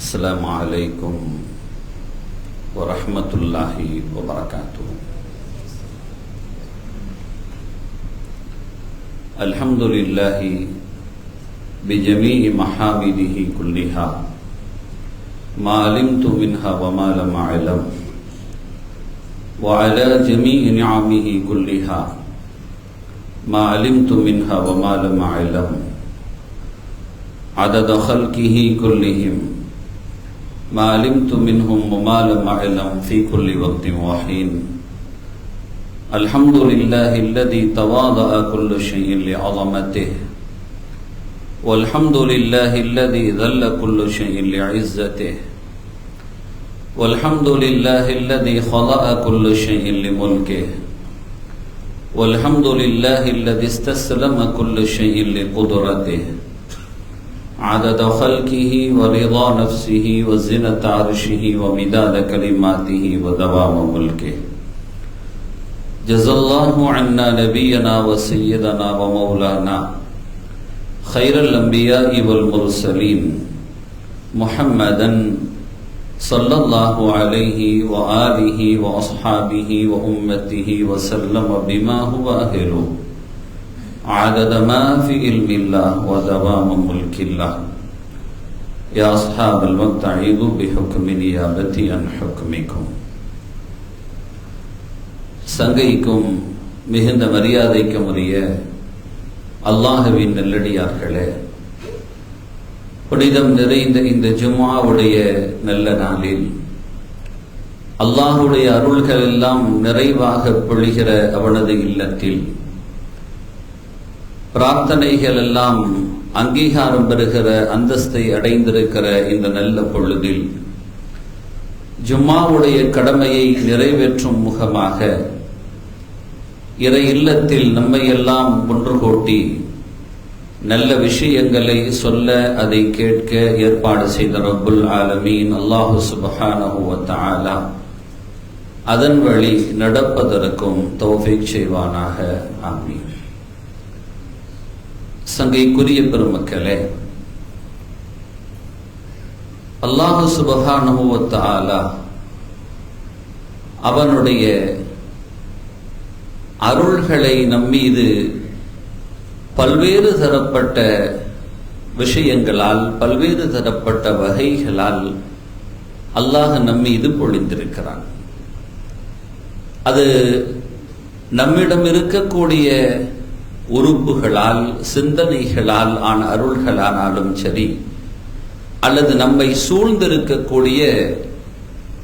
السلام عليكم ورحمة الله وبركاته. الحمد لله بجميع محامده كلها ما علمت منها وما لم أعلم، وعلى جميع نعمه كلها ما علمت منها وما لم أعلم، عدد خلقه كلهم ما علمت منهم وما لم أعلم في كل وقت وحين. الحمد لله الذي تواضع كل شيء لعظمته، والحمد لله الذي ذل كل شيء لعزته، والحمد لله الذي خلق كل شيء لملكه، والحمد لله الذي استسلم كل شيء لقدرته، عدد خلقه ورضا نفسه وزنة عرشه ومداد كلماته ودوام ملكه. جزا الله عنا نبينا وسيدنا ومولانا خير الأنبياء والمرسلين محمدا صلى الله عليه وآله وأصحابه وأمته وسلم بما هو أهله، عدد ما في علم الله ودوام ملك الله. يا أصحاب الوقت عيدوا بحكم نيابتي عن حكمكم. சங்கைக்கும் மிகுந்த மரியாதைக்கும் உரிய அல்லாஹ்வின் நல்லடியார்களே, புனிதம் நிறைந்த இந்த ஜும்ஆவுடைய நல்ல நாளில் அல்லாஹ்வுடைய அருள்கள் எல்லாம் நிறைவாக பொழிகிற அவனது இல்லத்தில் பிரார்த்தனைகள் எல்லாம் அங்கீகாரம் பெறுகிற அந்தஸ்தை அடைந்திருக்கிற இந்த நல்ல பொழுதில் ஜும்ஆவுடைய கடமையை நிறைவேற்றும் முகமாக இறை இல்லத்தில் நம்மை எல்லாம் ஒன்று கூட்டி நல்ல விஷயங்களை சொல்ல அதை கேட்க ஏற்பாடு செய்த ரப்புல் ஆலமீன் அல்லாஹு சுப்ஹானஹு வ தஆலா அதன் வழி நடப்பதற்கும் தௌஃபீக் செய்வானாக. ஆமீன். சங்கைக்குரிய பெருமக்களே, அல்லாஹு சுப்ஹானஹு வ தஆலா அவனுடைய அருள்களை நம்மீது பல்வேறு தரப்பட்ட விஷயங்களால் பல்வேறு தரப்பட்ட வகைகளால் அல்லாஹ் நம்மீது பொழிந்திருக்கிறான். அது நம்மிடம் இருக்கக்கூடிய உறுப்புகளால் சிந்தனைகளால் ஆன அருள்களானாலும் சரி, அல்லது நம்மை சூழ்ந்திருக்கக்கூடிய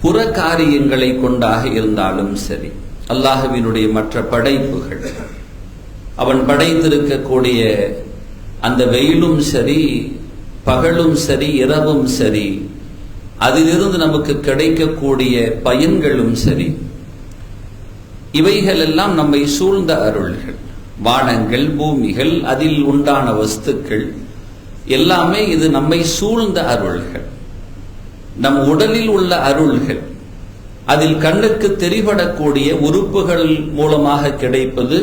புற காரியங்களை கொண்டாக இருந்தாலும் சரி, அல்லாஹ்வினுடைய மற்ற படைப்புகள், அவன் படைத்திருக்கக்கூடிய அந்த வெயிலும் சரி, பகலும் சரி, இரவும் சரி, அதிலிருந்து நமக்கு கிடைக்கக்கூடிய பயன்களும் சரி, இவைகள் எல்லாம் நம்மை சூழ்ந்த அருள்கள். வானங்கள், பூமிகள், அதில் உண்டான வஸ்துக்கள் எல்லாமே இது நம்மை சூழ்ந்த அருள்கள். நம் உடலில் உள்ள அருள்கள், அதில் கண்ணுக்கு தெரிபடக்கூடிய உறுப்புகள் மூலமாக கிடைப்பது,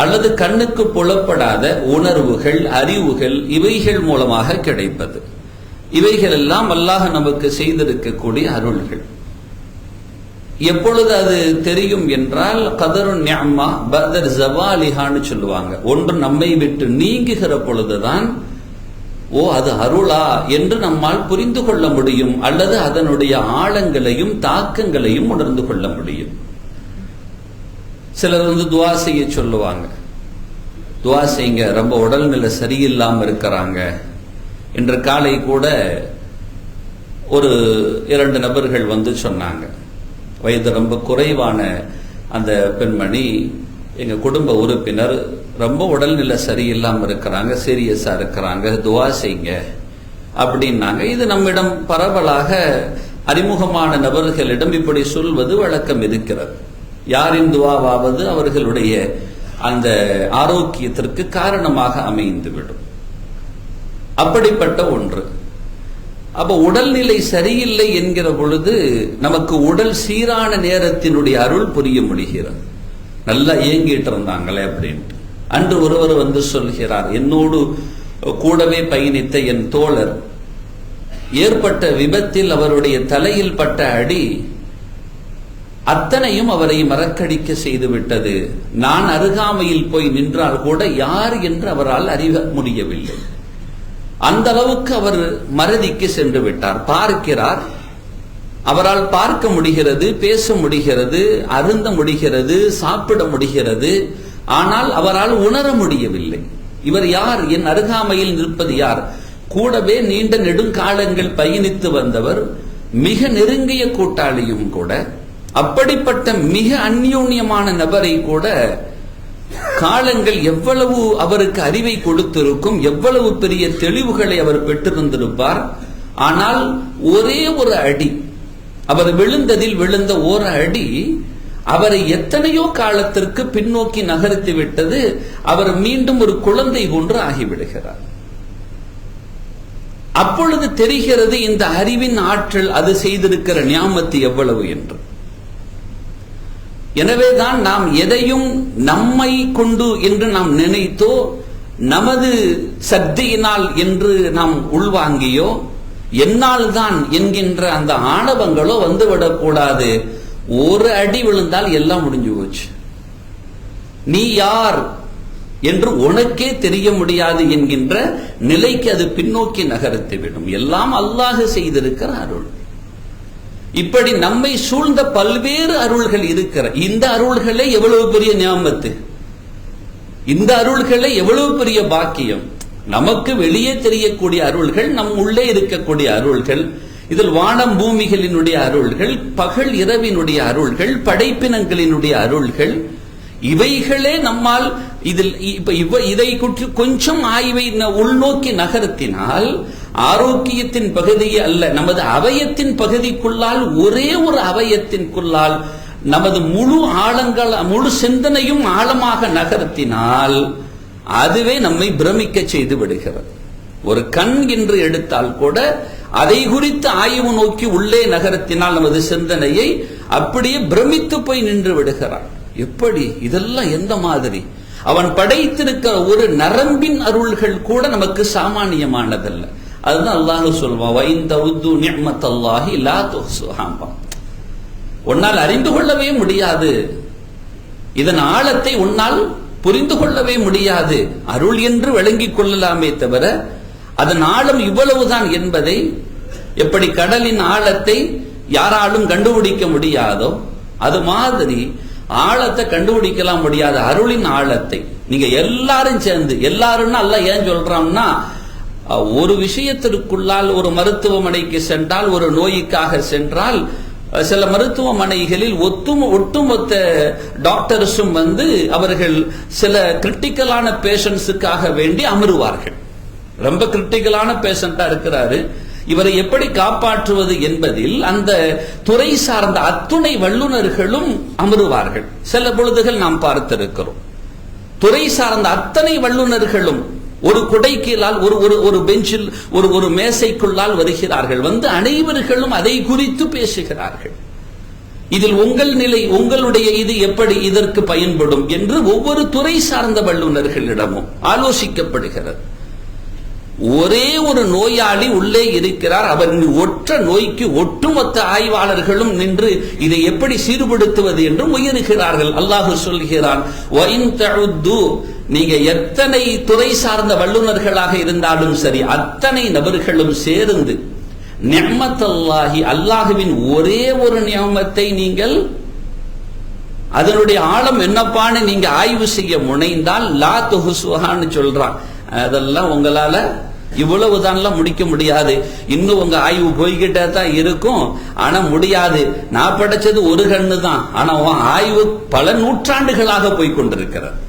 அல்லது கண்ணுக்கு புலப்படாத உணர்வுகள், அறிவுகள், இவைகள் மூலமாக கிடைப்பது, இவைகள் எல்லாம் அல்லாஹ் நமக்கு செய்திருக்கக்கூடிய அருள்கள். எப்பொழுது அது தெரியும் என்றால் கதரு நிஅமா பதர் ஜவாலிஹான்னு சொல்லுவாங்க. ஒன்று நம்மை விட்டு நீங்குகிற பொழுதுதான் ஓ அது அருளா என்று நம்மால் புரிந்து கொள்ள முடியும், அல்லது அதனுடைய ஆழங்களையும் தாக்கங்களையும் உணர்ந்து கொள்ள முடியும். சிலர் துவா செய்ய சொல்லுவாங்க, துவா செய்யுங்க, ரொம்ப உடல்நிலை சரியில்லாம இருக்கிறாங்க. இன்று காலை கூட ஒரு 2 நபர்கள் சொன்னாங்க. வயது ரொம்ப குறைவான அந்த பெண்மணி, எங்க குடும்ப உறுப்பினர் ரொம்ப உடல்நிலை சரியில்லாம இருக்கிறாங்க, சீரியஸா இருக்கிறாங்க, துவா செய்யுங்க அப்படின்னாங்க. இது நம்மிடம் பரவலாக அறிமுகமான நபர்களிடம் இப்படி சொல்வது வழக்கம் இருக்கிறது. யாரின் துவாவாவது அவர்களுடைய அந்த ஆரோக்கியத்திற்கு காரணமாக அமைந்துவிடும். அப்படிப்பட்ட ஒன்று. அப்ப உடல்நிலை சரியில்லை என்கிற பொழுது நமக்கு உடல் சீரான நேரத்தினுடைய அருள் புரிய முடிகிறது. நல்லா இயங்கிட்டு இருந்தாங்களே அப்படின்ட்டு. அன்று ஒருவர் சொல்கிறார், என்னோடு கூடவே பயணித்த என் தோழர் ஏற்பட்ட விபத்தில் அவருடைய தலையில் பட்ட அடி அத்தனையும் அவரை மறக்கடிக்க செய்துவிட்டது. நான் அருகாமையில் போய் நின்றால் கூட யார் என்று அவரால் அறிய முடியவில்லை. அந்த அளவுக்கு அவர் மறதிக்கு சென்று விட்டார். பார்க்கிறார், அவரால் பார்க்க முடிகிறது, பேச முடிகிறது, அருந்த முடிகிறது, சாப்பிட முடிகிறது. ஆனால் அவரால் உணர முடியவில்லை. இவர் யார்? என் அருகாமையில் நிற்பது யார்? கூடவே நீண்ட நெடுங்காலங்கள் பயணித்து வந்தவர், மிக நெருங்கிய கூட்டாளியும் கூட. அப்படிப்பட்ட மிக அந்யோன்யமான நபரை கூட காலங்கள் எவ்வளவு அவருக்கு அறிவை கொடுத்திருக்கும், எவ்வளவு பெரிய தெளிவுகளை அவர் பெற்றிருந்திருப்பார். ஆனால் ஒரே ஒரு அடி, அவர் விழுந்ததில் விழுந்த ஒரு அடி அவரை எத்தனையோ காலத்திற்கு பின்னோக்கி நகர்த்தி விட்டது. அவர் மீண்டும் ஒரு குழந்தை போன்று ஆகிவிடுகிறார். அப்பொழுது தெரிகிறது இந்த அறிவின் ஆற்றல், அது செய்திருக்கிற நியாமத்து எவ்வளவு என்று. எனவேதான் நாம் எதையும் நம்மை கொண்டு என்று நாம் நினைத்தோ, நமது சக்தியினால் என்று நாம் உள்வாங்கியோ, என்னால் தான் என்கின்ற அந்த ஆணவங்களோ வந்துவிடக்கூடாது. ஒரு அடி விழுந்தால் எல்லாம் முடிஞ்சு போச்சு. நீ யார் என்று உனக்கே தெரிய முடியாது என்கின்ற நிலைக்கு அது பின்னோக்கி நகர்த்திவிடும். எல்லாம் அல்லாஹ் செய்திருக்கிற அருள். இப்படி நம்மை சூழ்ந்த பல்வேறு அருள்கள் இருக்கிற இந்த அருள்களே எவ்வளவு பெரிய நியாமத்து, இந்த அருள்களே எவ்வளவு பெரிய பாக்கியம். நமக்கு வெளியே தெரியக்கூடிய அருள்கள், நம் உள்ளே இருக்கக்கூடிய அருள்கள், இதில் வானம் பூமிகளினுடைய அருள்கள், பகல் இரவினுடைய அருள்கள், படைப்பினங்களினுடைய அருள்கள், இவைகளே நம்மால் இதை கொஞ்சம் ஆய்வை உள்நோக்கி நகர்த்தினால் ஆரோக்கியத்தின் பகுதியே அல்ல, நமது அவயத்தின் பகுதிக்குள்ளால், ஒரே ஒரு அவயத்திற்குள்ளால் நமது முழு சிந்தனையும் ஆழமாக நகர்த்தினால் அதுவே நம்மை பிரமிக்க செய்து விடுகிறது. ஒரு கண் என்று எடுத்தால் கூட அதை குறித்து ஆய்வு நோக்கி உள்ளே நகர்த்தினால் நமது சிந்தனையை அப்படியே பிரமித்து போய் நின்று விடுகிறார். எப்படி இதெல்லாம் எந்த மாதிரி? அவன் படைத்திருக்கிற ஒரு நரம்பின் அருள்கள் கூட நமக்கு சாமானியமானதல்ல. அதுதான் அல்லாஹ் சொல்வான், உன்னால் அறிந்து கொள்ளவே முடியாது, இதன் ஆழத்தை உன்னால் புரிந்து கொள்ளவே முடியாது. அருள் என்று விளங்கிக் கொள்ளலாமே தவிர அதன் ஆழம் இவ்வளவுதான் என்பதை, எப்படி கடலின் ஆழத்தை யாராலும் கண்டுபிடிக்க முடியாதோ அது மாதிரி ஆழத்தை கண்டுபிடிக்கலாம் முடியாத அருளின் ஆழத்தை நீங்க எல்லாரும் சேர்ந்து, எல்லாரும் அல்ல ஏன் சொல்றான்னா, ஒரு விஷயத்திற்குள்ளால் ஒரு மருத்துவமனைக்கு சென்றால், ஒரு நோய்க்காக சென்றால், சில மருத்துவமனைகளில் ஒட்டுமொத்த டாக்டர்ஸும் அவர்கள் சில கிரிட்டிக்கலான பேஷண்ட்ஸுக்காக வேண்டி அமருவார்கள். ரொம்ப கிரிட்டிக்கலான பேஷண்டா இருக்கிறாரு, இவரை எப்படி காப்பாற்றுவது என்பதில் அந்த துறை சார்ந்த அத்துணை வல்லுநர்களும் அமருவார்கள். சில பொழுதுகள் நாம் பார்த்திருக்கிறோம், துறை சார்ந்த அத்தனை வல்லுநர்களும் ஒரு குடைக்கீழால், ஒரு பெஞ்சில், ஒரு மேசைக்குள்ளால் வருகிறார்கள். அனைவர்களும் அதை குறித்து பேசுகிறார்கள். இதில் உங்கள் நிலை, உங்களுடைய இது எப்படி இதற்கு பயன்படும் என்று ஒவ்வொரு துறை சார்ந்த வல்லுநர்களிடமும் ஆலோசிக்கப்படுகிறது. ஒரே ஒரு நோயாளி உள்ளே இருக்கிறார், அவர் ஒற்ற நோய்க்கு ஒட்டுமொத்த ஆய்வாளர்களும் நின்று இதை எப்படி சீர்படுத்துவது என்று முயலுகிறார்கள். அல்லாஹ் சொல்கிறான், நீங்க எத்தனை துறை சார்ந்த வல்லுநர்களாக இருந்தாலும் சரி, அத்தனை நபர்களும் சேர்ந்து நிஅமத்தல்லாஹி, அல்லாஹுவின் ஒரே ஒரு நியமத்தை நீங்கள் அதனுடைய ஆழம் என்னப்பான்னு நீங்க ஆய்வு செய்ய முனைந்தால் லா துஹ்சுஹான்னு சொல்றான். அதெல்லாம் உங்களால இவ்வளவுதான் முடிக்க முடியாது, இன்னும் உங்க ஆய்வு போய்கிட்டே தான் இருக்கும், ஆனா முடியாது. நான் படைச்சது ஒரு கண்ணு தான், ஆனா உன் ஆய்வு பல நூற்றாண்டுகளாக போய்கொண்டிருக்கிறது.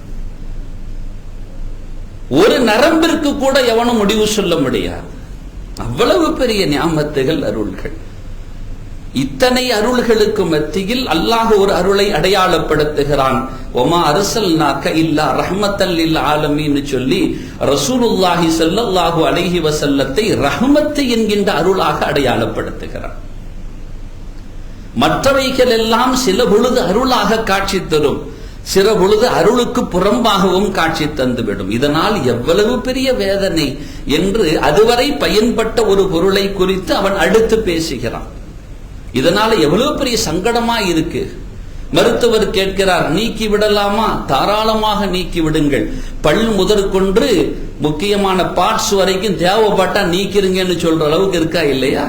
ஒரு நரம்பிற்கு கூட எவனும் முடிவு சொல்ல முடியாது. அவ்வளவு பெரிய நியாமத்துகள், அருள்கள். இத்தனை அருள்களுக்கு மத்தியில் அல்லாஹ் ஒரு அருளை அடையாளப்படுத்துகிறான். ஒமா அரசல்நாக இல்லா ரஹ்மத்தல் லில் ஆலமீன் சொல்லி ரசூலுல்லாஹி ஸல்லல்லாஹு அலைஹி வஸல்லத்தை ரஹ்மத் என்கின்ற அருளாக அடையாளப்படுத்துகிறான். மற்றவைகள் எல்லாம் சில பொழுது அருளாக காட்சி தரும், சில பொழுது அருளுக்கு புறம்பாகவும் காட்சி தந்துவிடும். இதனால் எவ்வளவு பெரிய வேதனை என்று அதுவரை பயன்பட்ட ஒரு பொருளை குறித்து அவன் அடுத்து பேசுகிறான். இதனால எவ்வளவு பெரிய சங்கடமா இருக்கு. மருத்துவர் கேட்கிறார், நீக்கி விடலாமா? தாராளமாக நீக்கி விடுங்கள். பல் முதற்கொண்டு முக்கியமான பார்ட்ஸ் வரைக்கும் தேவைப்பட்டா நீக்கிருங்கன்னு சொல்ற அளவுக்கு இருக்கா இல்லையா?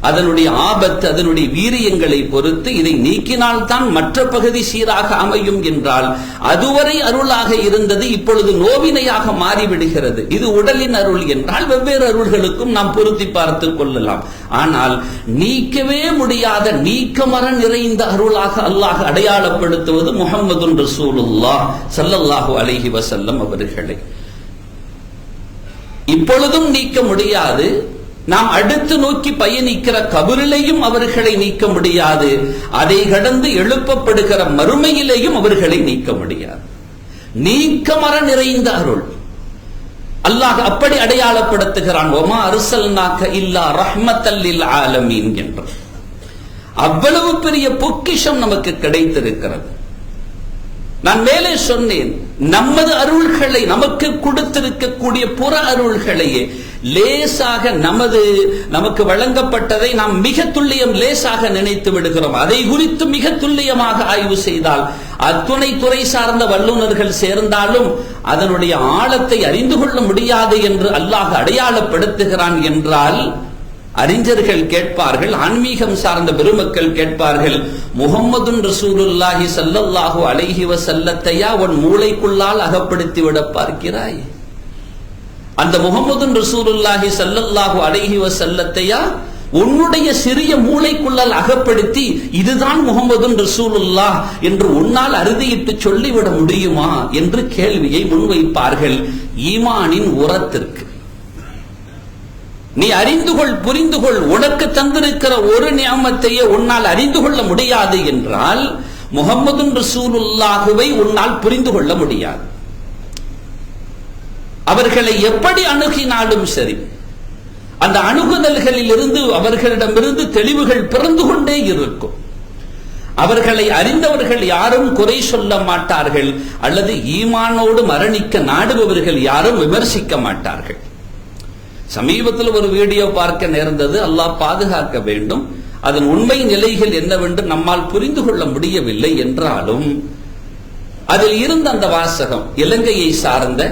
அதனுடைய ஆபத்து, அதனுடைய வீரியங்களை பொறுத்து இதை நீக்கினால்தான் மற்ற பகுதி சீராக அமையும் என்றால் அதுவரை அருளாக இருந்தது இப்பொழுது நோவினையாக மாறிவிடுகிறது. இது உடலின் அருள் என்றால் வெவ்வேறு அருள்களுக்கும் நாம் பொருத்தி பார்த்துக் கொள்ளலாம். ஆனால் நீக்கவே முடியாத நீக்கமர நிறைந்த அருளாக அல்லாஹ் அடையாளப்படுத்துவது முஹம்மதுன் ரசூலுல்லாஹ் ஸல்லல்லாஹு அலைஹி வஸல்லம் அவர்களை. இப்பொழுதும் நீக்க முடியாது. நாம் அடுத்து நோக்கி பயணிக்கிற கபரிலையும் அவர்களை நீக்க முடியாது. அதை கடந்து எழுப்பப்படுகிற மறுமையிலேயும் அவர்களை நீக்க முடியாது. நீக்கமர நிறைந்த அருள் அல்லாஹ் அப்படி அடையாளப்படுத்துகிறான். வமா அர்சல்நாக இல்லா ரஹ்மத்தல் லில் ஆலமீன் என்று. அவ்வளவு பெரிய பொக்கிஷம் நமக்கு கிடைத்திருக்கிறது. நான் மேலே சொன்னேன், நமது அருள்களை நமக்கு கொடுத்திருக்கக்கூடிய புற அருள்களையே லேசாக நமக்கு வழங்கப்பட்டதை நாம் மிக துல்லியம் லேசாக நினைத்து விடுகிறோம். அதை குறித்து மிக துல்லியமாக ஆய்வு செய்தால் அத்துணை துறை சார்ந்த வல்லுநர்கள் சேர்ந்தாலும் அதனுடைய ஆழத்தை அறிந்து கொள்ள முடியாது என்று அல்லாஹ் அடையாளப்படுத்துகிறான் என்றால் அறிஞர்கள் கேட்பார்கள், ஆன்மீகம் சார்ந்த பெருமக்கள் கேட்பார்கள், முஹம்மதுன் ரசூலுல்லாஹி ஸல்லல்லாஹு அலைஹி வஸல்லத்தையா உன் மூளைக்குள்ளால் அகப்படுத்தி விட பார்க்கிறாய்? அந்த முஹம்மதுன் ரசூலுல்லாஹி ஸல்லல்லாஹு அலைஹி வஸல்லத்தையா உன்னுடைய சிறிய மூளைக்குள்ளால் அகப்படுத்தி இதுதான் முஹம்மதுன் ரசூலுல்லாஹ் என்று உன்னால் அறுதியிட்டு சொல்லிவிட முடியுமா என்று கேள்வியை முன்வைப்பார்கள். ஈமானின் உரத்திற்கு நீ அறிந்து கொள், புரிந்து கொள். உனக்கு தந்திருக்கிற ஒரு நியமத்தையே உன்னால் அறிந்து கொள்ள முடியாது என்றால் முஹம்மதுன் ரசூலுல்லாஹுவை உன்னால் புரிந்து கொள்ள முடியாது. அவர்களை எப்படி அணுகினாலும் சரி, அந்த அணுகுதல்களில் இருந்து அவர்களிடமிருந்து தெளிவுகள் பிறந்து கொண்டே இருக்கும். அவர்களை அறிந்தவர்கள் யாரும் குறை சொல்ல மாட்டார்கள், அல்லது ஈமானோடு மரணிக்க நாடுபவர்கள் யாரும் விமர்சிக்க மாட்டார்கள். சமீபத்தில் ஒரு வீடியோ பார்க்க நேர்ந்தது. அல்லாஹ் பாதுகாக்க வேண்டும். அதன் உண்மை நிலைகள் என்னவென்று நம்மால் புரிந்து கொள்ள முடியவில்லை என்றாலும் அதில் இருந்த அந்த வாசகம், இலங்கையை சார்ந்த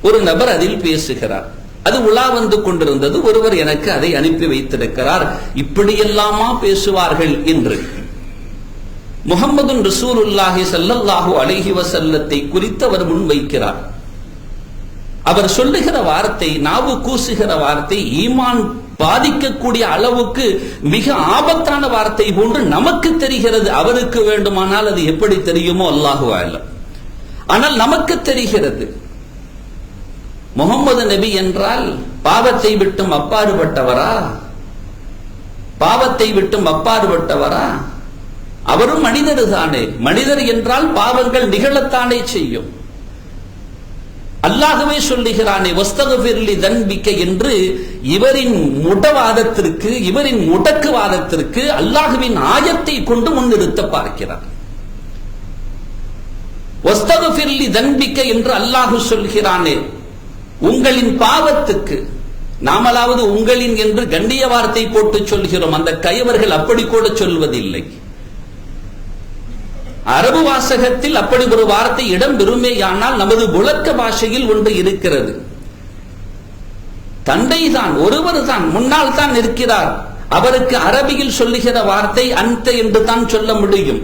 ஒரு நபர் அதில் பேசுகிறார். அது உலா வந்து கொண்டிருந்தது. ஒருவர் எனக்கு அதை அனுப்பி வைத்திருக்கிறார். இப்படியெல்லாமா பேசுவார்கள் என்று. முஹம்மதுன் ரசூலுல்லாஹி ஸல்லல்லாஹு அலைஹி வஸல்லத்தை குறித்து அவர் முன்வைக்கிறார். அவர் சொல்லுகிற வார்த்தை, நாவு கூசுகிற வார்த்தை, ஈமான் பாதிக்கக்கூடிய அளவுக்கு மிக ஆபத்தான வார்த்தை போன்று நமக்கு தெரிகிறது. அவருக்கு வேண்டுமானால் அது எப்படி தெரியுமோ அல்லாஹு அலம். ஆனால் நமக்கு தெரிகிறது. முஹம்மது நபி என்றால் பாவத்தை விட்டும் அப்பாறுபட்டவரா? பாவத்தை விட்டும் அப்பாறுபட்டவரா? அவரும் மனிதர் தானே. மனிதர் என்றால் பாவங்கள் நிகழத்தானே செய்யும். அல்லாஹ்வே சொல்லுகிறானே வஸ்தக்ஃபிர்லி தன்பிக்க என்று. இவரின் முடவாதத்திற்கு, இவரின் முடக்குவாதத்திற்கு அல்லாஹ்வின் ஆயத்தை கொண்டு முன்னிறுத்த பார்க்கிறார். வஸ்தக்ஃபிர்லி தன்பிக்க என்று அல்லாஹ் சொல்கிறானே, உங்களின் பாவத்துக்கு. நாமலாவது உங்களின் என்று கண்ணிய வார்த்தை போட்டு சொல்கிறோம். அந்த கயவர்கள் அப்படி கூட சொல்வதில்லை. அரபு வாசகத்தில் அப்படி ஒரு வார்த்தை இடம் பெறுமேயானால் நமது புழக்க பாஷையில் ஒன்று இருக்கிறது. தந்தை தான், ஒருவர் தான், முன்னால் தான் இருக்கிறார். அவருக்கு அரபியில் சொல்லுகிற வார்த்தை அந்த என்று தான் சொல்ல முடியும்.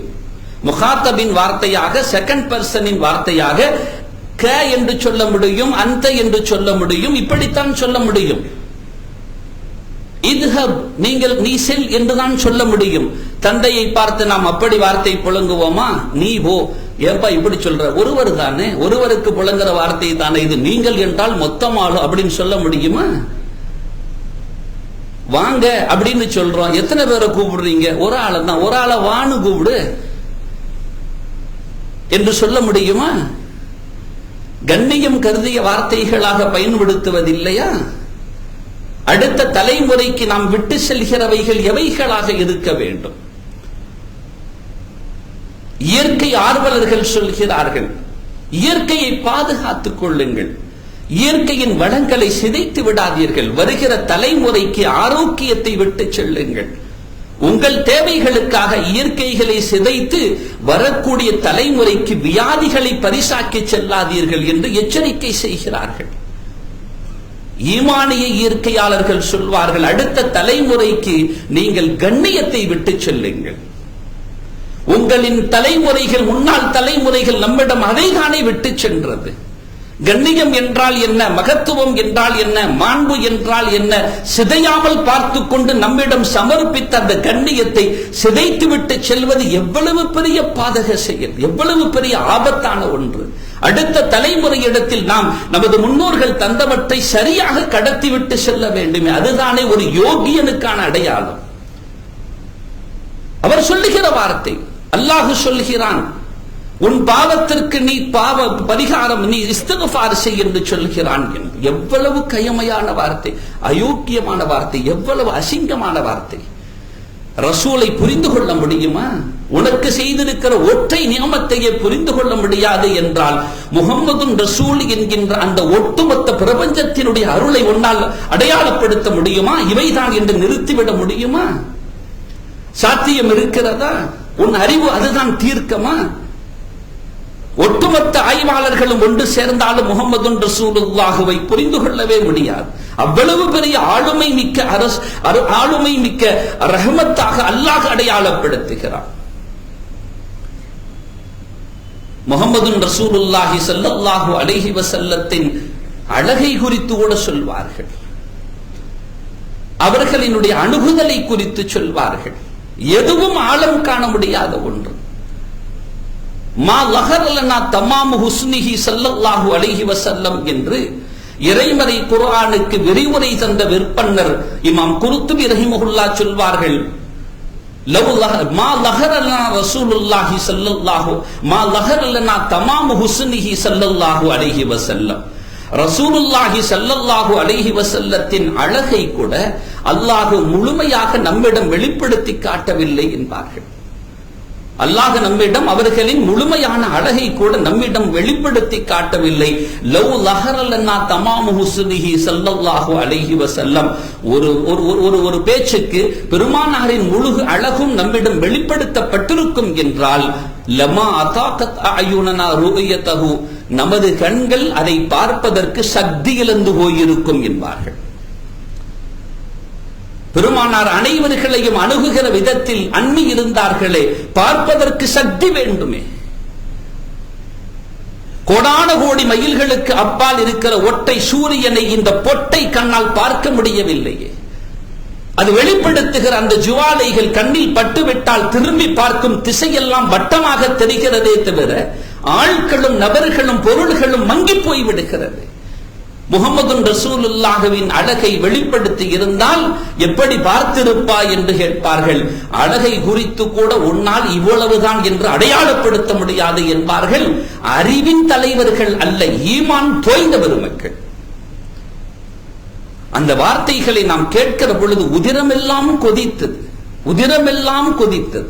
முகாத்தபின் வார்த்தையாக, செகண்ட் பர்சனின் வார்த்தையாக க என்று சொல்ல முடியும், அந்த என்று சொல்ல முடியும், இப்படித்தான் சொல்ல முடியும். இத்ஹப், நீங்கள் நீ செல் என்றுதான் சொல்ல முடியும். தந்தையை பார்த்து நாம் அப்படி வார்த்தை புழங்குவோமா? நீ போ. ஏன்பா இப்படி சொல்ற? ஒருவர் தானே, ஒருவருக்கு புழங்குற வார்த்தை தானே இது. நீங்கள் என்றால் மொத்தமாலும் அப்படின்னு சொல்ல முடியுமா? வாங்க அப்படின்னு சொல்றோம். எத்தனை பேரை கூப்பிடுறீங்க? ஒரு ஆளை தான். ஒரு ஆளை வான்னு கூப்பிடு என்று சொல்ல முடியுமா? கண்ணியம் கருதிய வார்த்தைகளாக பயன்படுத்துவதில்லையா? அடுத்த தலைமுறைக்கு நாம் விட்டு செல்கிறவைகள் எவைகளாக இருக்க வேண்டும்? இயற்கை ஆர்வலர்கள் சொல்கிறார்கள், இயற்கையை பாதுகாத்துக் கொள்ளுங்கள், இயற்கையின் வளங்களை சிதைத்து விடாதீர்கள், வருகிற தலைமுறைக்கு ஆரோக்கியத்தை விட்டு செல்லுங்கள். உங்கள் தேவைகளுக்காக இயற்கைகளை சிதைத்து வரக்கூடிய தலைமுறைக்கு வியாதிகளை பரிசாக்கி செல்லாதீர்கள் என்று எச்சரிக்கை செய்கிறார்கள். ஈமானிய இயற்கையாளர்கள் சொல்வார்கள், அடுத்த தலைமுறைக்கு நீங்கள் கண்ணியத்தை விட்டு செல்லுங்கள். உங்களின் தலைமுறைகள், முன்னாள் தலைமுறைகள் நம்மிடம் அதைதானே விட்டு சென்றது. கண்ணியம் என்றால் என்ன, மகத்துவம் என்றால் என்ன, மாண்பு என்றால் என்ன, சிதையாமல் பார்த்து கொண்டு நம்மிடம் சமர்ப்பித்த அந்த கண்ணியத்தை சிதைத்துவிட்டு செல்வது எவ்வளவு பெரிய பாதக செயல், எவ்வளவு பெரிய ஆபத்தான ஒன்று. அடுத்த தலைமுறையிடத்தில் நாம் நமது முன்னோர்கள் தந்தவற்றை சரியாக கடத்திவிட்டு செல்ல வேண்டுமே, அதுதானே ஒரு யோகியனுக்கான அடையாளம். அவர் சொல்லுகிற வார்த்தை, அல்லாஹ் சொல்கிறான், உன் பாவத்திற்கு நீ பாவ பரிகாரம், நீ இஸ்திக்ஃபார் செய் என்று சொல்கிறான். எவ்வளவு கயமையான வார்த்தை, அயோக்கியமான வார்த்தை, எவ்வளவு அசிங்கமான வார்த்தை. ரசூலை புரிந்து கொள்ள முடியுமா? உனக்கு செய்திருக்கிற ஒற்றை நியமத்தையே புரிந்து கொள்ள முடியாது என்றால் முஹம்மதுன் ரசூல் என்கின்ற அந்த ஒட்டுமொத்த பிரபஞ்சத்தினுடைய அருளை உன்னால் அடையாளப்படுத்த முடியுமா? இவைதான் என்று நிறுத்திவிட முடியுமா? சாத்தியம் இருக்கிறதா? உன் அறிவு அதுதான் தீர்க்கமா? ஒட்டுமொத்த ஆய்வாளர்களும் ஒன்று சேர்ந்தாலும் முஹம்மதுன் ரசூலுல்லாஹுவை புரிந்து கொள்ளவே முடியாது. அவ்வளவு பெரிய ஆளுமை மிக்க ஆளுமை மிக்க ரஹமத்தாக அல்லாஹ் அடையாளப்படுத்துகிறார். முஹம்மதுன் ரசூலுல்லாஹி ஸல்லல்லாஹு அலைஹி வஸல்லத்தின் அழகை குறித்து கூட சொல்வார்கள், அவர்களினுடைய அணுகுதலை குறித்து சொல்வார்கள். எதுவும் ஆழம் காண முடியாத ஒன்று. மா லஹரலனா தமாமு ஹுஸ்னிஹி ஸல்லல்லாஹு அலைஹி வஸல்லம் என்று இறைமறை குர்ஆனுக்கு விரிவுரை தந்த விற்பன்னர் இமாம் குர்துபி ரஹிமஹுல்லாஹ் சொல்வார்கள், மா லஹரலனா ரசூலுல்லாஹி ஸல்லல்லாஹு மா லஹரலனா தமாமு ஹுஸ்னிஹி ஸல்லல்லாஹு அலைஹி வஸல்லம். ரசூலுல்லாஹி ஸல்லல்லாஹு அலைஹி வஸல்லத்தின் அழகை கூட அல்லாஹ் முழுமையாக நம்மிடம் வெளிப்படுத்தி காட்டவில்லை என்பார்கள். அல்லாஹ் நம்மிடம் அவர்களின் முழுமையான அழகை கூட நம்மிடம் வெளிப்படுத்தி காட்டவில்லை. லவ் லஹரலனா தமாமு ஹுஸ்னிஹி ஸல்லல்லாஹு அலைஹி வஸல்லம், ஒரு பேச்சுக்கு பெருமானாரின் முழு அழகும் நம்மிடம் வெளிப்படுத்தப்பட்டிருக்கும் என்றால் லமா அதாகத் அயுனனா ருயதஹு, நமது கண்கள் அதை பார்ப்பதற்கு சக்தி இழந்து போயிருக்கும் என்பார்கள். பெருமானார் அனைவர்களையும் அணுகுகிற விதத்தில் அன்னி இருந்தார்களே, பார்ப்பதற்கு சக்தி வேண்டுமே. கோடான கோடி மைல்களுக்கு அப்பால் இருக்கிற ஒற்றை சூரியனை இந்த பொட்டை கண்ணால் பார்க்க முடியவில்லையே. அது வெளிப்படுத்துகிற அந்த ஜுவாலைகள் கண்ணில் பட்டுவிட்டால் திரும்பி பார்க்கும் திசையெல்லாம் வட்டமாக தெரிகிறதே தவிர ஆட்களும் நபர்களும் பொருள்களும் மங்கி போய் விடுகிறது. முஹம்மதுன் ரசூலுல்லாஹுவின் அழகை வெளிப்படுத்தி இருந்தால் எப்படி பார்த்திருப்பாய் என்று கேட்பார்கள். அழகை குறித்து கூட உன்னால் இவ்வளவுதான் என்று அடையாளப்படுத்த முடியாது என்பார்கள். அறிவின் தலைவர்கள் அல்ல, ஈமான் தோய்ந்த பெருமக்கள். அந்த வார்த்தைகளை நாம் கேட்கிற பொழுது உதிரமெல்லாம் கொதித்தது, உதிரமெல்லாம் கொதித்தது.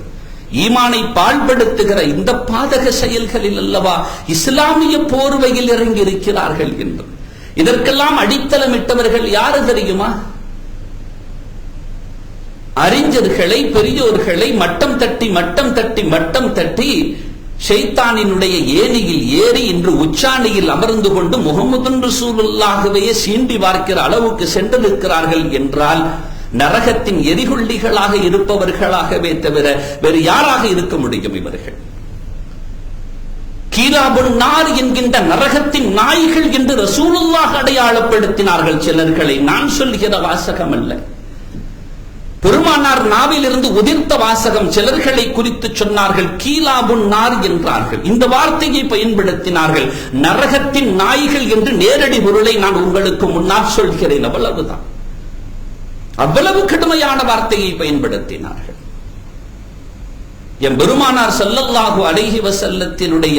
ஈமானை பாழ்படுத்துகிற இந்த பாதக செயல்களில் அல்லவா இஸ்லாமிய போர்வையில் இறங்கி இருக்கிறார்கள் என்று. இதற்கெல்லாம் அடித்தளமிட்டவர்கள் யாரு தெரியுமா? அறிஞர்களை, பெரியோர்களை மட்டம் தட்டி மட்டம் தட்டி மட்டம் தட்டி ஷைத்தானினுடைய ஏணியில் ஏறி இன்று உச்சாணியில் அமர்ந்து கொண்டு முஹம்மதுன் ரசூலுல்லாஹுவையே சீண்டி பார்க்கிற அளவுக்கு சென்றிருக்கிறார்கள் என்றால் நரகத்தின் எரிகொள்ளிகளாக இருப்பவர்களாகவே தவிர வேறு யாராக இருக்க முடியும் இவர்கள்? கீலாபுன் நார் என்கின்ற நரகத்தின் நாய்கள் என்று ரசூலுல்லாஹ் அடையாளப்படுத்தினார்கள் சிலர்களை. நான் சொல்கிற வாசகம் அல்ல, பெருமானார் நாவிலிருந்து உதிர்த்த வாசகம். சிலர்களை குறித்து சொன்னார்கள், கீலாபுன் நார் என்றார்கள். இந்த வார்த்தையை பயன்படுத்தினார்கள். நரகத்தின் நாய்கள் என்று நேரடி பொருளை நான் உங்களுக்கு முன்னால் சொல்கிறேன். அவ்வளவுதான். அவ்வளவு கடுமையான வார்த்தையை பயன்படுத்தினார்கள். என் பெருமானார் ஸல்லல்லாஹு அலைஹி வஸல்லத்தினுடைய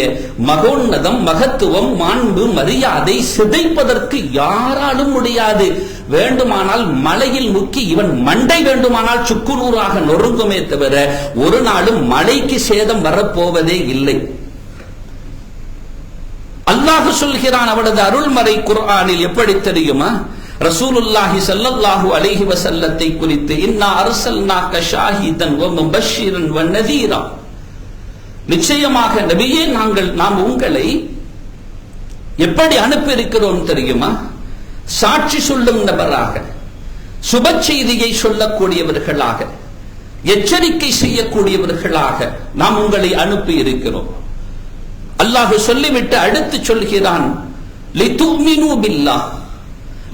மகோன்னதம், மகத்துவம், மாண்பு, மரியாதை சிதைப்பதற்கு யாராலும் முடியாது. வேண்டுமானால் மலையில் முக்கி இவன் மண்டை வேண்டுமானால் சுக்குநூறாக நொறுங்குமே தவிர ஒரு நாளும் மலைக்கு சேதம் வரப்போவதே இல்லை. அல்லாஹ் சொல்கிறான் அவனது அருள்மறை குர்ஆனில், எப்படி தெரியுமா? ரசூலுல்லாஹி ஸல்லல்லாஹு அலைஹி வஸல்லத்தை குறித்து, இன்னா அர்ஸல்னாக ஷாஹிதன் வ முபஷ்ஷிரன் வ நதீரா, நிச்சயமாக நபியே நாம் உங்களை எப்படி அனுப்பி இருக்கிறோம் தெரியுமா? சாட்சி சொல்லும் நபராக, சுப செய்தியை சொல்லக்கூடியவர்களாக, எச்சரிக்கை செய்யக்கூடியவர்களாக நாம் உங்களை அனுப்பி இருக்கிறோம். அல்லாஹ் சொல்லிவிட்டு அடுத்து சொல்கிறான், லிதுமினு பில்லாஹ்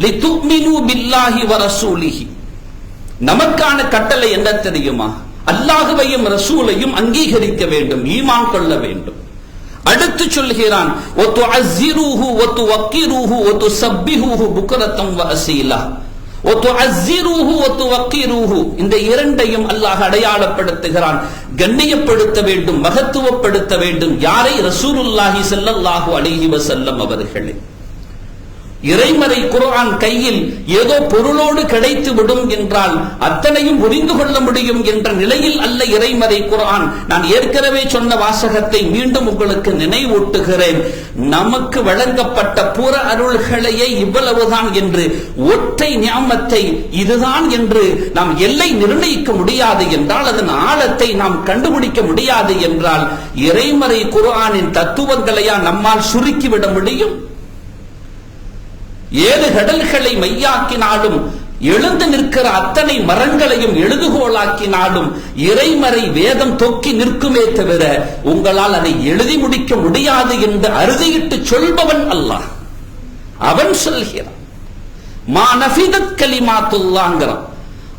லிதுமினு பில்லாஹி வ ரசூலிஹி, நமக்கான கட்டளை என்ன தெரியுமா? அல்லாஹ்வையும் ரசூலையும் அங்கீகரிக்க வேண்டும், ஈமான் கொள்ள வேண்டும். அடுத்து சொல்கிறான், வ துஅஸ்ஸிருஹு வ துவக்கிருஹு வ துஸப்பிஹுஹு புக்ரத்தன் வ அஸீலா. வ துஅஸ்ஸிருஹு வ துவக்கிருஹு, இந்த இரண்டையும் அல்லாஹ் அடையாளப்படுத்துகிறான். கண்ணியப்படுத்த வேண்டும், மகத்துவப்படுத்த வேண்டும். யாரை? ரசூலுல்லாஹி ஸல்லல்லாஹு அலைஹி வஸல்லம் அவர்களை. இறைமறை குர்ஆன் கையில் ஏதோ பொருளோடு கிடைத்து விடும் என்றால் அத்தனையும் புரிந்து கொள்ள முடியும் என்ற நிலையில் அல்ல இறைமறை குர்ஆன். நான் ஏற்கனவே சொன்ன வாசகத்தை மீண்டும் உங்களுக்கு நினைவூட்டுகிறேன். நமக்கு வழங்கப்பட்ட புற அருள்களையே இவ்வளவுதான் என்று, ஒற்றை ஞாமத்தை இதுதான் என்று நாம் எல்லை நிர்ணயிக்க முடியாது என்றால், அதன் ஆழத்தை நாம் கண்டுபிடிக்க முடியாது என்றால், இறைமறை குர்ஆனின் தத்துவங்களையா நம்மால் சுருக்கிவிட முடியும்? 7 கடல்களை மையாக்கினாலும், எழுந்து நிற்கிற அத்தனை மரங்களையும் எழுதுகோளாக்கினாலும் இறைமறை வேதம் தொக்கி நிற்குமே தவிர உங்களால் அதை எழுதி முடிக்க முடியாது என்று அறுதியிட்டு சொல்பவன் அல்லாஹ். அவன் சொல்கிறான், மா நஃபிதத் கலிமாத்துல்லாஹ்ங்கறான்.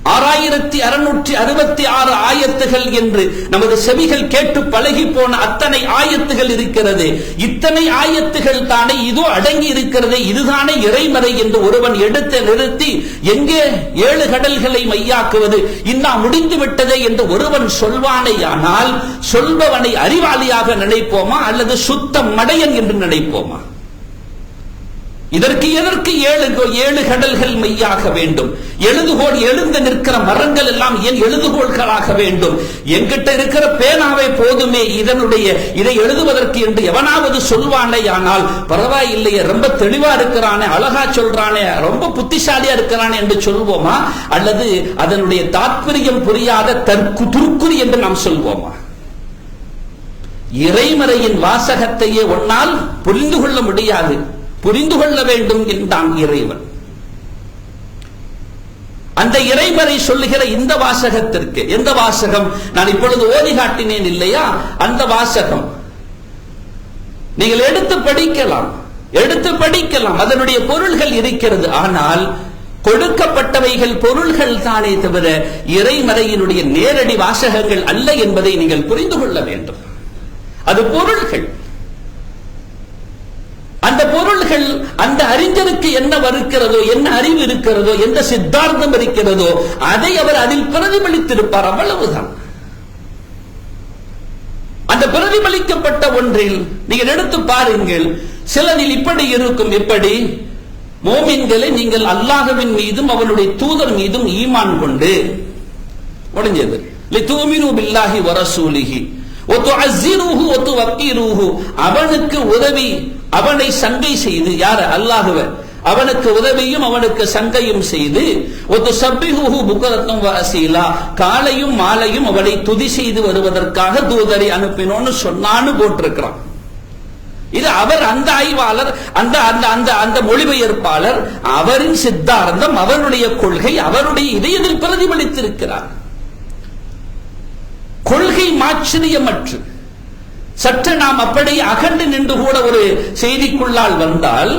6666 ஆயத்துகள் என்று நமது செவிகள் கேட்டு பழகி போன அத்தனை ஆயத்துகள் இருக்கிறது. இத்தனை ஆயத்துகள் தானே இதோ அடங்கி இருக்கிறது, இதுதானே இறைமறை என்று ஒருவன் எடுத்து நிறுத்தி, எங்கே 7 கடல்களை மையாக்குவது, இன்னா முடிந்து விட்டதே என்று ஒருவன் சொல்வானேயானால், சொல்பவனை அறிவாளியாக நினைப்போமா அல்லது சுத்த மடையன் என்று நினைப்போமா? இதற்கு எதற்கு 7 கடல்கள் மையாக வேண்டும்? எழுதுகோள் எழுந்து நிற்கிற மரங்கள் எல்லாம் ஏன் எழுதுகோள்களாக வேண்டும்? என்கிட்ட இருக்கிற பேனாவை போதுமே இதை எழுதுவதற்கு என்று எவனாவது சொல்வானே, ஆனால் பரவாயில்லையே, ரொம்ப தெளிவா இருக்கிறானே, அழகா சொல்றானே, ரொம்ப புத்திசாலியா இருக்கிறானே என்று சொல்வோமா? அல்லது அதனுடைய தாற்பயம் புரியாத துருக்குறி என்று நாம் சொல்வோமா? இறைமறையின் வாசகத்தையே ஒன்னால் புரிந்து கொள்ள முடியாது, புரிந்து கொள்ள வேண்டும் என்றான் இறைவன். அந்த இறைமறை சொல்லுகிற இந்த வாசகத்திற்கு, எந்த வாசகம் நான் இப்பொழுது ஓதி காட்டினேன் இல்லையா, அந்த வாசகம் நீங்கள் எடுத்து படிக்கலாம், அதனுடைய பொருள்கள் இருக்கிறது. ஆனால் கொடுக்கப்பட்டவைகள் பொருள்கள் தானே தவிர இறைமறையினுடைய நேரடி வாசகங்கள் அல்ல என்பதை நீங்கள் புரிந்து கொள்ள வேண்டும். அது பொருள்கள். அந்த பொருள்கள் அந்த அறிஞருக்கு என்ன இருக்கிறதோ, என்ன அறிவு இருக்கிறதோ, எந்த சித்தாந்தம் இருக்கிறதோ அதை அவர் அதில் பிரதிபலித்திருப்பார், அவ்வளவுதான். அந்த பிரதிபலிக்கப்பட்ட ஒன்றில் நீங்கள் எடுத்து பாருங்கள். சிலதில் இப்படி இருக்கும், எப்படி மோமின்களை நீங்கள் அல்லாஹ்வின் மீதும் அவனுடைய தூதர் மீதும் ஈமான் கொண்டு முடிஞ்சது, லிதுமினு பில்லாஹி வ ரசூலிஹி வ துஅஸ்ஸிருஹு வ துவக்கிருஹு, அவனுக்கு உதவி, அவனை சங்கை செய்து, யார்? அல்லாஹ்வை, அவனுக்கு உதவியும் அவனுக்கு சங்கையும் செய்து, வ துஸப்பிஹுஹு புக்ரத்தன் வ அஸீலா, காலையும் மாலையும் அவனை துதி செய்து வருவதற்காக தூதரை அனுப்பினோன்னு சொன்னான்னு போட்டிருக்கிறான். இது அவர், அந்த ஆய்வாளர், அந்த மொழிபெயர்ப்பாளர், அவரின் சித்தாந்தம், அவருடைய கொள்கை, அவருடைய இதயத்தில் பிரதிபலித்திருக்கிறார். கொள்கை மாச்சரியமற்று சற்று நாம் அப்படி அகண்டு நின்று கூட ஒரு செய்திக்குள்ளால் வந்தால்,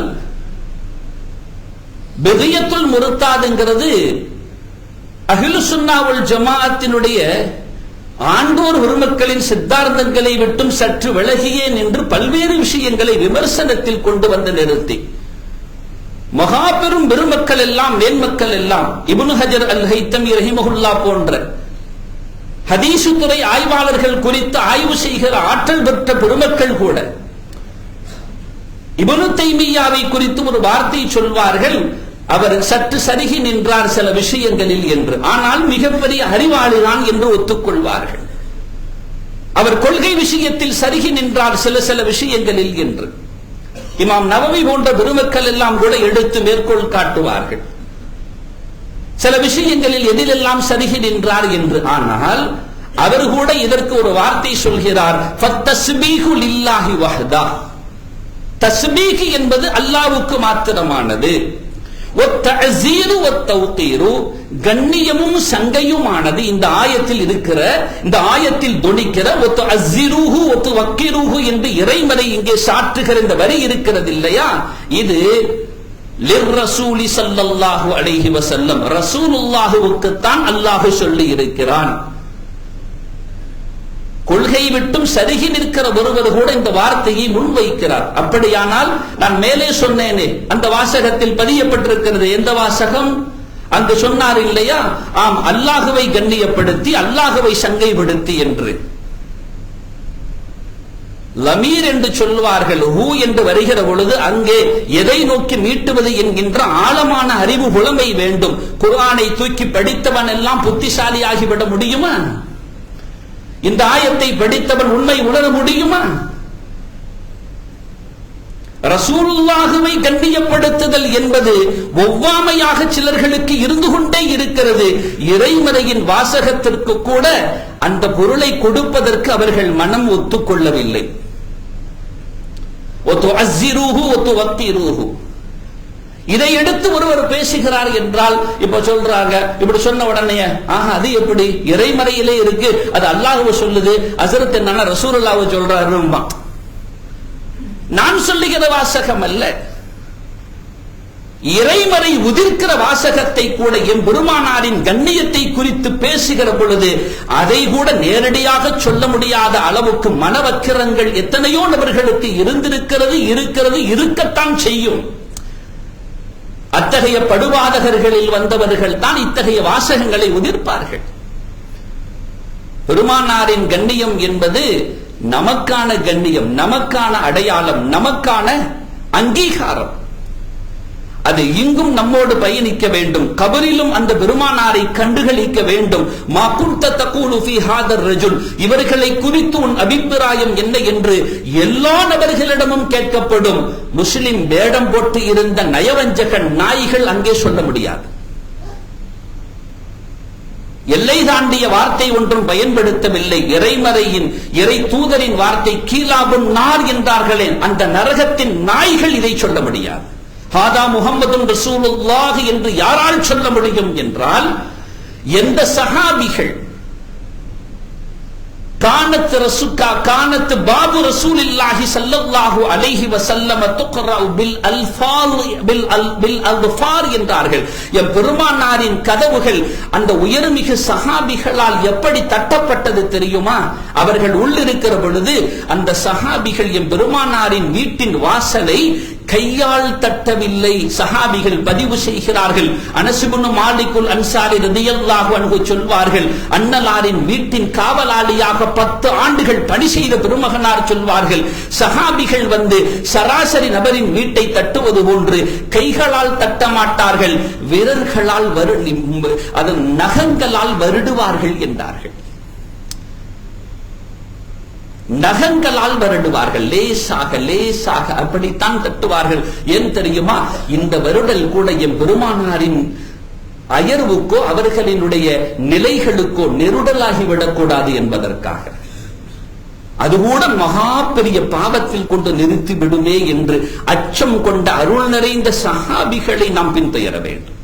பிகியத்துல் முர்தாதுங்கிறது அஹ்லு சுன்னா வல் ஜமாஅத்தினுடைய ஆண்டோர் பெருமக்களின் சித்தாந்தங்களை விட்டும் சற்று விலகியே நின்று பல்வேறு விஷயங்களை விமர்சனத்தில் கொண்டு வந்து நிறுத்தி, மகாபெரும் பெருமக்கள் எல்லாம், மேன்மக்கள் எல்லாம், இப்னு ஹஜர் அல் ஹைத்தமி ரஹிமஹுல்லாஹ் போன்ற ஹதீசு துறை ஆய்வாளர்கள் குறித்து ஆய்வு செய்கிற ஆற்றல் பெற்ற பெருமக்கள் கூட இப்னு தைமிய்யாவை குறித்து ஒரு வார்த்தை சொல்வார்கள், அவர் சற்று சருகி நின்றார் சில விஷயங்களில் என்று, ஆனால் மிகப்பெரிய அறிவாளிதான் என்று ஒத்துக்கொள்வார்கள். அவர் கொள்கை விஷயத்தில் சருகி நின்றார் சில விஷயங்களில் என்று. இமாம் நவவி போன்ற பெருமக்கள் எல்லாம் கூட எடுத்து மேற்கோள் காட்டுவார்கள் சில விஷயங்களில் எதிலெல்லாம் சருகி நின்றார் என்று. ஆனால் அவர் கூட இதற்கு ஒரு வார்த்தை சொல்கிறார், ஃபத்தஸ்பீஹு லில்லாஹி வஹ்தா. தஸ்பீஹ் என்பது அல்லாஹ்வுக்கு மாத்திரமானது. வத்தஅஸீரு வத்தௌகீரு, கண்ணியமும் சங்கையுமானது இந்த ஆயத்தில் இருக்கிற, இந்த ஆயத்தில் துணிக்கிற வத்தஅஸீருஹு வத்தவக்கீருஹு என்று இறைமறை இங்கே சாற்றுகிற இந்த வரி இருக்கிறது இல்லையா, இது லிர்ரசூலி ஸல்லல்லாஹு அலைஹி வஸல்லம், ரசூலுல்லாஹுவுக்கு தான் அல்லாஹ் சொல்லி இருக்கிறான். கொள்கை விட்டும் சருகி நிற்கிற ஒருவர் கூட இந்த வார்த்தையை முன்வைக்கிறார். அப்படியானால் நான் மேலே சொன்னேனே அந்த வாசகத்தில் பதியப்பட்டிருக்கிறது, எந்த வாசகம்? அங்கு சொன்னார் இல்லையா, ஆம், அல்லாஹுவை கண்ணியப்படுத்தி அல்லாஹுவை சங்கைப்படுத்தி என்று. லமீர் என்று சொல்வார்கள், ஹூ என்று வருகிற பொழுது அங்கே எதை நோக்கி மீட்டுவது என்கின்ற ஆழமான அறிவு புலமை வேண்டும். குர்ஆனை தூக்கி படித்தவன் எல்லாம் புத்திசாலியாகிவிட முடியுமா? இந்த ஆயத்தை படித்தவன் உண்மை உணர முடியுமா? ரசூலுல்லாஹுவை கண்ணியப்படுத்துதல் என்பது ஒவ்வாமையாக சிலர்களுக்கு இருந்து கொண்டே இருக்கிறது. இறைமறையின் வாசகத்திற்கு கூட அந்த பொருளை கொடுப்பதற்கு அவர்கள் மனம் ஒத்துக்கொள்ளவில்லை. இதை எடுத்து ஒருவர் பேசுகிறார் என்றால், இப்ப சொல்றாங்க, இப்படி சொன்ன உடனே அது எப்படி இறைமறையிலே இருக்கு, அது அல்லாஹ்வை சொல்லுது, ஹஜ்ரத் என்னன்னா ரசூலுல்லாஹ்வை சொல்றாரு. நான் சொல்லுகிற வாசகம் அல்ல, இறைமறை உதிர்க்கிற வாசகத்தை கூட என் பெருமானாரின் கண்ணியத்தை குறித்து பேசுகிற பொழுது அதை கூட நேரடியாக சொல்ல முடியாத அளவுக்கு மனவக்கிரங்கள் எத்தனையோ நபர்களுக்கு இருக்கிறது, இருக்கத்தான் செய்யும். அத்தகைய படுவாதகர்களில் வந்தவர்கள் தான் இத்தகைய வாசகங்களை உதிர்ப்பார்கள். பெருமானாரின் கண்ணியம் என்பது நமக்கான கண்ணியம், நமக்கான அடையாளம், நமக்கான அங்கீகாரம். அது இங்கும் நம்மோடு பயணிக்க வேண்டும், கபரிலும் அந்த பெருமானாரை கண்டுகளிக்க வேண்டும். மா குன்த தகூலு ஃபீ ஹாதர் ரஜுல், இவர்களை குறித்து உன் அபிப்பிராயம் என்ன என்று எல்லா நபர்களிடமும் கேட்கப்படும். முஸ்லிம் வேடம் போட்டு இருந்த நயவஞ்சகன் நாய்கள் அங்கே சொல்ல முடியாது. எல்லை தாண்டிய வார்த்தை ஒன்றும் பயன்படுத்தவில்லை. இறைமறையின் இறை தூதரின் வார்த்தை கீலாபுன் நார் என்றார்களே, அந்த நரகத்தின் நாய்கள் இதை சொல்ல முடியாது. ஹாதா முஹம்மதுன் ரசூலுல்லாஹ் என்று யாரால் சொல்ல முடியும் என்றால், எந்த சஹாபிகள் கானத் பாபு ரசூலில்லாஹி ஸல்லல்லாஹு அலைஹி வஸல்லம் துக்ரா பில் அல்ஃபார் என்றார்கள். என் பெருமானாரின் கதவுகள் அந்த உயர்மிகு சஹாபிகளால் எப்படி தட்டப்பட்டது தெரியுமா? அவர்கள் உள்ளிருக்கிற பொழுது அந்த சஹாபிகள் என் பெருமானாரின் வீட்டின் வாசலை கையால் தட்டவில்லை. சஹாபிகள் பதிவு செய்கிறார்கள். அனஸ் இப்னு மாலிக்குல் அன்சாரி ரலியல்லாஹு அன்ஹு சொல்வார்கள், அன்னலாரின் வீட்டின் காவலாளியாக 10 ஆண்டுகள் பணி செய்த பெருமகனார் சொல்வார்கள், சஹாபிகள் வந்து சராசரி நபரின் வீட்டை தட்டுவது போன்று கைகளால் தட்ட மாட்டார்கள், விரல்களால் அதன் நகங்களால் வருடுவார்கள் என்றார்கள். நகங்களால் வருடுவார்கள், லேசாக லேசாக அப்படித்தான் தட்டுவார்கள். ஏன் தெரியுமா? இந்த வருடல் கூட என் பெருமானாரின் அயர்வுக்கோ அவர்களினுடைய நிலைகளுக்கோ நெருடலாகிவிடக்கூடாது என்பதற்காக. அதுகூட மகா பெரிய பாவத்தில் கொண்டு நிறுத்தி விடுமே என்று அச்சம் கொண்ட அருள் நிறைந்த சஹாபிகளை நாம் பின்தொடர வேண்டும்.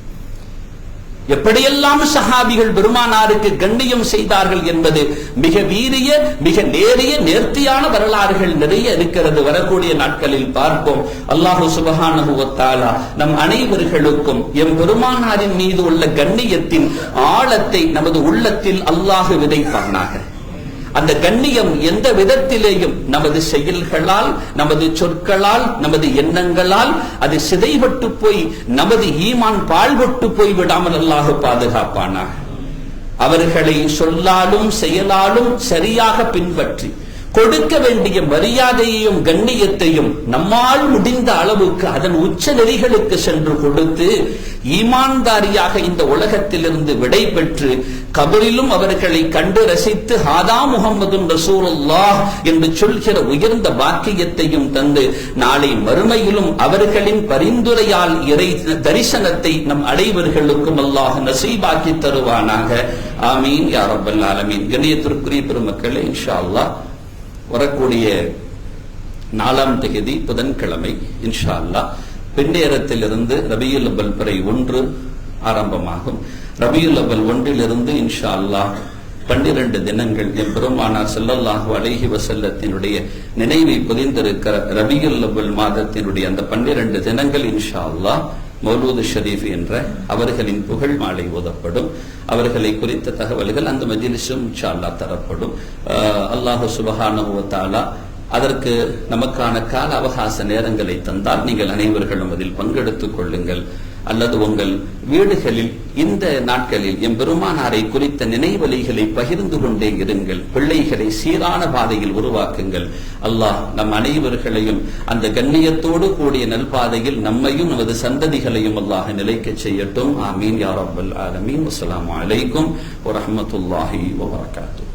எப்படியெல்லாம் சஹாபிகள் பெருமானாருக்கு கண்ணியம் செய்தார்கள் என்பது மிக வீரிய, மிக நேரிய, நேர்த்தியான வரலாறுகள் நிறைய இருக்கிறது. வரக்கூடிய நாட்களில் பார்ப்போம். அல்லாஹு சுப்ஹானஹு வ தஆலா நம் அனைவர்களுக்கும் எம் பெருமானாரின் மீது உள்ள கண்ணியத்தின் ஆழத்தை நமது உள்ளத்தில் அல்லாஹ் விதைப்பானாக. அந்த கண்ணியம் எந்த விதத்திலேயும் நமது செயல்களால், நமது சொற்களால், நமது எண்ணங்களால் அது சிதைபட்டு போய் நமது ஈமான் பாழ்பட்டு போய் விடாமல் அல்லாஹ் பாதுகாப்பானாக. அவர்களை சொல்லாலும் செயலாலும் சரியாக பின்பற்றி கொடுக்க வேண்டிய மரியாதையையும் கண்ணியத்தையும் நம்மால் முடிந்த அளவுக்கு அதன் உச்ச நெறிகளுக்கு சென்று கொடுத்து ஈமான்தாரியாக இந்த உலகத்திலிருந்து விடை பெற்று கபரிலும் அவர்களை கண்டு ரசித்து ஹாதா முஹம்மதுன் ரசூலுல்லாஹ் என்று சொல்கிற உயர்ந்த வாக்கியத்தையும் தந்து நாளை மறுமையிலும் அவர்களின் பரிந்துரையால் இறை தரிசனத்தை நம் அனைவர்களுக்கும் அல்லாஹ் நசீபாக்கி தருவானாக. ஆமீன் யா ரப்பல் ஆலமீன். கண்ணியத்திற்குரிய பெருமக்களே, இன்ஷா அல்லாஹ் வரக்கூடிய 4ஆம் தேதி புதன்கிழமை இன்ஷா அல்லாஹ் பின்னேரத்திலிருந்து ரபியுல் அவ்வல் பிறை 1 ஆரம்பமாகும். ரபியுல் அவ்வல் 1 இன்ஷா அல்லாஹ் 12 தினங்கள் எம்பெருமானார் ஸல்லல்லாஹு அலைஹி வஸல்லத்தினுடைய நினைவை பொதிந்திருக்கிற ரபியுல் அவ்வல் மாதத்தினுடைய அந்த 12 தினங்கள் இன்ஷா அல்லாஹ் மௌலூது ஷரீஃப் என்ற அவர்களின் புகழ் மாலை ஓதப்படும். அவர்களை குறித்த தகவல்கள் அந்த மஜ்லிஸும் இன்ஷா அல்லாஹ் தரப்படும். அல்லாஹ் சுப்ஹானஹு வ தஆலா அதற்கு நமக்கான கால அவகாச நேரங்களை தந்தால் நீங்கள் அனைவர்களும் அதில் பங்கெடுத்துக் கொள்ளுங்கள். அல்லது உங்கள் வீடுகளில் இந்த நாட்களில் எம்பெருமானாரை குறித்த நினைவலிகளை பகிர்ந்து கொண்டே இருங்கள். பிள்ளைகளை சீரான பாதையில் உருவாக்குங்கள். அல்லாஹ் நம் அனைவர்களையும் அந்த கண்ணியத்தோடு கூடிய நல்பாதையில் நம்மையும் நமது சந்ததிகளையும் அல்லாஹ் நிலைக்க செய்யட்டும். ஆமீன் யா ரப்பல் ஆலமீன். அஸ்ஸலாமு அலைக்கும் வ ரஹ்மத்துல்லாஹி வ பரகாத்துஹு.